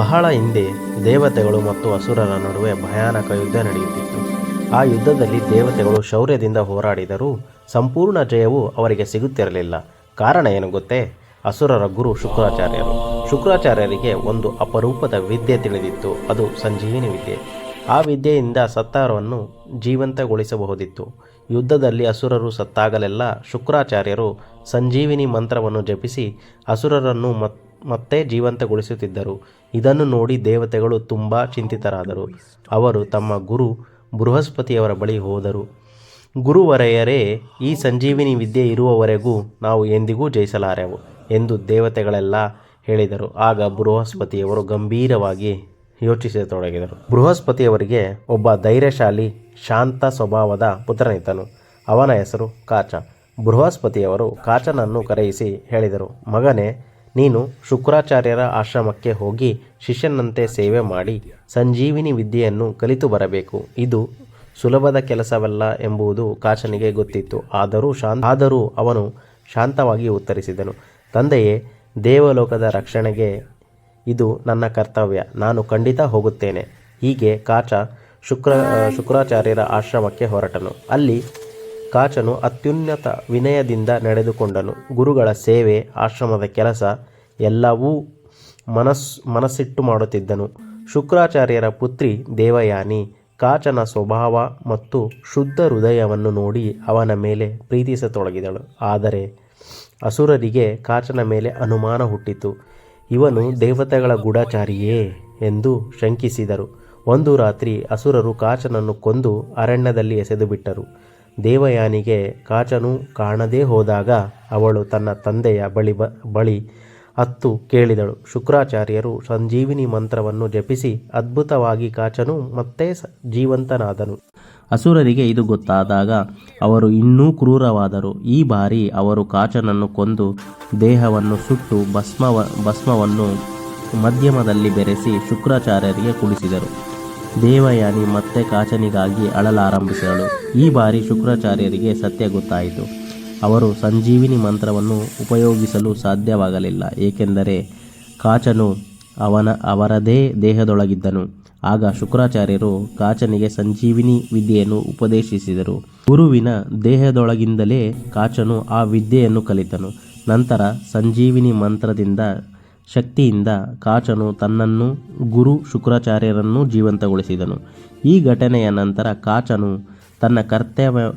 ಬಹಳ ಹಿಂದೆ ದೇವತೆಗಳು ಮತ್ತು ಅಸುರರ ನಡುವೆ ಭಯಾನಕ ಯುದ್ಧ ನಡೆಯುತ್ತಿತ್ತು. ಆ ಯುದ್ಧದಲ್ಲಿ ದೇವತೆಗಳು ಶೌರ್ಯದಿಂದ ಹೋರಾಡಿದರೂ ಸಂಪೂರ್ಣ ಜಯವು ಅವರಿಗೆ ಸಿಗುತ್ತಿರಲಿಲ್ಲ. ಕಾರಣ ಏನು ಗೊತ್ತೇ? ಅಸುರರ ಗುರು ಶುಕ್ರಾಚಾರ್ಯರು. ಶುಕ್ರಾಚಾರ್ಯರಿಗೆ ಒಂದು ಅಪರೂಪದ ವಿದ್ಯೆ ತಿಳಿದಿತ್ತು. ಅದು ಸಂಜೀವಿನಿ ವಿದ್ಯೆ. ಆ ವಿದ್ಯೆಯಿಂದ ಸತ್ತವರನ್ನು ಜೀವಂತಗೊಳಿಸಬಹುದಿತ್ತು. ಯುದ್ಧದಲ್ಲಿ ಅಸುರರು ಸತ್ತಾಗಲೆಲ್ಲ ಶುಕ್ರಾಚಾರ್ಯರು ಸಂಜೀವಿನಿ ಮಂತ್ರವನ್ನು ಜಪಿಸಿ ಅಸುರರನ್ನು ಮತ್ತೆ ಜೀವಂತಗೊಳಿಸುತ್ತಿದ್ದರು. ಇದನ್ನು ನೋಡಿ ದೇವತೆಗಳು ತುಂಬ ಚಿಂತಿತರಾದರು. ಅವರು ತಮ್ಮ ಗುರು ಬೃಹಸ್ಪತಿಯವರ ಬಳಿ ಹೋದರು. ಗುರುವರೆಯರೇ, ಈ ಸಂಜೀವಿನಿ ವಿದ್ಯೆ ಇರುವವರೆಗೂ ನಾವು ಎಂದಿಗೂ ಜಯಿಸಲಾರೆವು ಎಂದು ದೇವತೆಗಳೆಲ್ಲ ಹೇಳಿದರು. ಆಗ ಬೃಹಸ್ಪತಿಯವರು ಗಂಭೀರವಾಗಿ ಯೋಚಿಸತೊಡಗಿದರು. ಬೃಹಸ್ಪತಿಯವರಿಗೆ ಒಬ್ಬ ಧೈರ್ಯಶಾಲಿ ಶಾಂತ ಸ್ವಭಾವದ ಪುತ್ರನಿದ್ದನು. ಅವನ ಹೆಸರು ಕಾಚ. ಬೃಹಸ್ಪತಿಯವರು ಕಾಚನನ್ನು ಕರೆಯಿಸಿ ಹೇಳಿದರು, ಮಗನೇ, ನೀನು ಶುಕ್ರಾಚಾರ್ಯರ ಆಶ್ರಮಕ್ಕೆ ಹೋಗಿ ಶಿಷ್ಯನಂತೆ ಸೇವೆ ಮಾಡಿ ಸಂಜೀವಿನಿ ವಿದ್ಯೆಯನ್ನು ಕಲಿತು ಬರಬೇಕು. ಇದು ಸುಲಭದ ಕೆಲಸವಲ್ಲ ಎಂಬುದು ಕಾಚನಿಗೆ ಗೊತ್ತಿತ್ತು. ಆದರೂ ಅವನು ಶಾಂತವಾಗಿ ಉತ್ತರಿಸಿದನು, ತಂದೆಯೇ, ದೇವಲೋಕದ ರಕ್ಷಣೆಗೆ ಇದು ನನ್ನ ಕರ್ತವ್ಯ. ನಾನು ಖಂಡಿತ ಹೋಗುತ್ತೇನೆ. ಹೀಗೆ ಕಾಚ ಶುಕ್ರಾಚಾರ್ಯರ ಆಶ್ರಮಕ್ಕೆ ಹೊರಟನು. ಅಲ್ಲಿ ಕಾಚನು ಅತ್ಯುನ್ನತ ವಿನಯದಿಂದ ನಡೆದುಕೊಂಡನು. ಗುರುಗಳ ಸೇವೆ, ಆಶ್ರಮದ ಕೆಲಸ ಎಲ್ಲವೂ ಮನಸ್ಸಿಟ್ಟು ಮಾಡುತ್ತಿದ್ದನು. ಶುಕ್ರಾಚಾರ್ಯರ ಪುತ್ರಿ ದೇವಯಾನಿ ಕಾಚನ ಸ್ವಭಾವ ಮತ್ತು ಶುದ್ಧ ಹೃದಯವನ್ನು ನೋಡಿ ಅವನ ಮೇಲೆ ಪ್ರೀತಿಸತೊಡಗಿದಳು. ಆದರೆ ಅಸುರರಿಗೆ ಕಾಚನ ಮೇಲೆ ಅನುಮಾನ ಹುಟ್ಟಿತು. ಇವನು ದೇವತೆಗಳ ಗೂಢಚಾರಿಯೇ ಎಂದು ಶಂಕಿಸಿದರು. ಒಂದು ರಾತ್ರಿ ಅಸುರರು ಕಾಚನನ್ನು ಕೊಂದು ಅರಣ್ಯದಲ್ಲಿ ಎಸೆದು ಬಿಟ್ಟರು. ದೇವಯಾನಿಗೆ ಕಾಚನು ಕಾಣದೇ ಹೋದಾಗ ಅವಳು ತನ್ನ ತಂದೆಯ ಬಳಿ ಅತ್ತು ಕೇಳಿದಳು. ಶುಕ್ರಾಚಾರ್ಯರು ಸಂಜೀವಿನಿ ಮಂತ್ರವನ್ನು ಜಪಿಸಿ ಅದ್ಭುತವಾಗಿ ಕಾಚನು ಮತ್ತೆ ಜೀವಂತನಾದನು. ಅಸುರರಿಗೆ ಇದು ಗೊತ್ತಾದಾಗ ಅವರು ಇನ್ನೂ ಕ್ರೂರವಾದರು. ಈ ಬಾರಿ ಅವರು ಕಾಚನನ್ನು ಕೊಂದು ದೇಹವನ್ನು ಸುಟ್ಟು ಭಸ್ಮವನ್ನು ಮಧ್ಯಮದಲ್ಲಿ ಬೆರೆಸಿ ಶುಕ್ರಾಚಾರ್ಯರಿಗೆ ಕುಡಿಸಿದರು. ದೇವಯಾನಿ ಮತ್ತೆ ಕಾಚನಿಗಾಗಿ ಅಳಲಾರಂಭಿಸಿದಳು. ಈ ಬಾರಿ ಶುಕ್ರಾಚಾರ್ಯರಿಗೆ ಸತ್ಯ ಗೊತ್ತಾಯಿತು. ಅವರು ಸಂಜೀವಿನಿ ಮಂತ್ರವನ್ನು ಉಪಯೋಗಿಸಲು ಸಾಧ್ಯವಾಗಲಿಲ್ಲ, ಏಕೆಂದರೆ ಕಾಚನು ಅವರದೇ ದೇಹದೊಳಗಿದ್ದನು. ಆಗ ಶುಕ್ರಾಚಾರ್ಯರು ಕಾಚನಿಗೆ ಸಂಜೀವಿನಿ ವಿದ್ಯೆಯನ್ನು ಉಪದೇಶಿಸಿದರು. ಗುರುವಿನ ದೇಹದೊಳಗಿಂದಲೇ ಕಾಚನು ಆ ವಿದ್ಯೆಯನ್ನು ಕಲಿತನು. ನಂತರ ಸಂಜೀವಿನಿ ಮಂತ್ರದಿಂದ ಶಕ್ತಿಯಿಂದ ಕಾಚನು ತನ್ನನ್ನು ಗುರು ಶುಕ್ರಾಚಾರ್ಯರನ್ನು ಜೀವಂತಗೊಳಿಸಿದನು. ಈ ಘಟನೆಯ ನಂತರ ಕಾಚನು ತನ್ನ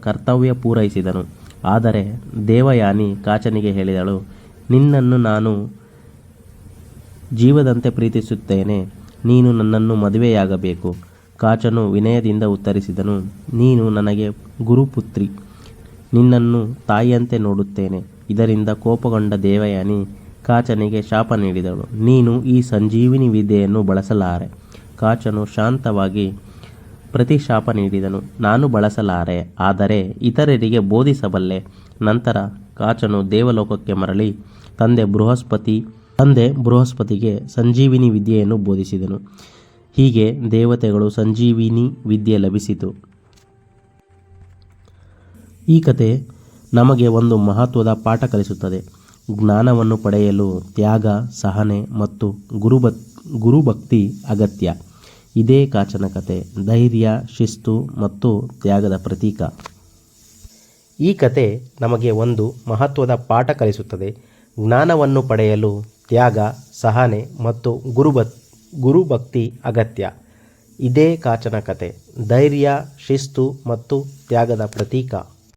ಕರ್ತವ್ಯ ಪೂರೈಸಿದನು. ಆದರೆ ದೇವಯಾನಿ ಕಾಚನಿಗೆ ಹೇಳಿದಳು, ನಿನ್ನನ್ನು ನಾನು ಜೀವದಂತೆ ಪ್ರೀತಿಸುತ್ತೇನೆ. ನೀನು ನನ್ನನ್ನು ಮದುವೆಯಾಗಬೇಕು. ಕಾಚನು ವಿನಯದಿಂದ ಉತ್ತರಿಸಿದನು, ನೀನು ನನಗೆ ಗುರುಪುತ್ರಿ. ನಿನ್ನನ್ನು ತಾಯಿಯಂತೆ ನೋಡುತ್ತೇನೆ. ಇದರಿಂದ ಕೋಪಗೊಂಡ ದೇವಯಾನಿ ಕಾಚನಿಗೆ ಶಾಪ ನೀಡಿದಳು, ನೀನು ಈ ಸಂಜೀವಿನಿ ವಿದ್ಯೆಯನ್ನು ಬಳಸಲಾರೆ. ಕಾಚನು ಶಾಂತವಾಗಿ ಪ್ರತಿಶಾಪ ನೀಡಿದನು, ನಾನು ಬಳಸಲಾರೆ, ಆದರೆ ಇತರರಿಗೆ ಬೋಧಿಸಬಲ್ಲೆ. ನಂತರ ಕಾಚನು ದೇವಲೋಕಕ್ಕೆ ಮರಳಿ ತಂದೆ ಬೃಹಸ್ಪತಿಗೆ ಸಂಜೀವಿನಿ ವಿದ್ಯೆಯನ್ನು ಬೋಧಿಸಿದನು. ಹೀಗೆ ದೇವತೆಗಳು ಸಂಜೀವಿನಿ ವಿದ್ಯೆ ಲಭಿಸಿತು. ಈ ಕತೆ ನಮಗೆ ಒಂದು ಮಹತ್ವದ ಪಾಠ ಕಲಿಸುತ್ತದೆ. ಜ್ಞಾನವನ್ನು ಪಡೆಯಲು ತ್ಯಾಗ, ಸಹನೆ ಮತ್ತು ಗುರುಭಕ್ತಿ ಅಗತ್ಯ. ಇದೇ ಕಾಚನ ಕತೆ, ಧೈರ್ಯ, ಶಿಸ್ತು ಮತ್ತು ತ್ಯಾಗದ ಪ್ರತೀಕ. ಈ ಕತೆ ನಮಗೆ ಒಂದು ಮಹತ್ವದ ಪಾಠ ಕಲಿಸುತ್ತದೆ. ಜ್ಞಾನವನ್ನು ಪಡೆಯಲು ತ್ಯಾಗ, ಸಹನೆ ಮತ್ತು ಗುರುಭಕ್ತಿ ಅಗತ್ಯ. ಇದೇ ಕಾಚನ ಕತೆ, ಧೈರ್ಯ, ಶಿಸ್ತು ಮತ್ತು ತ್ಯಾಗದ ಪ್ರತೀಕ.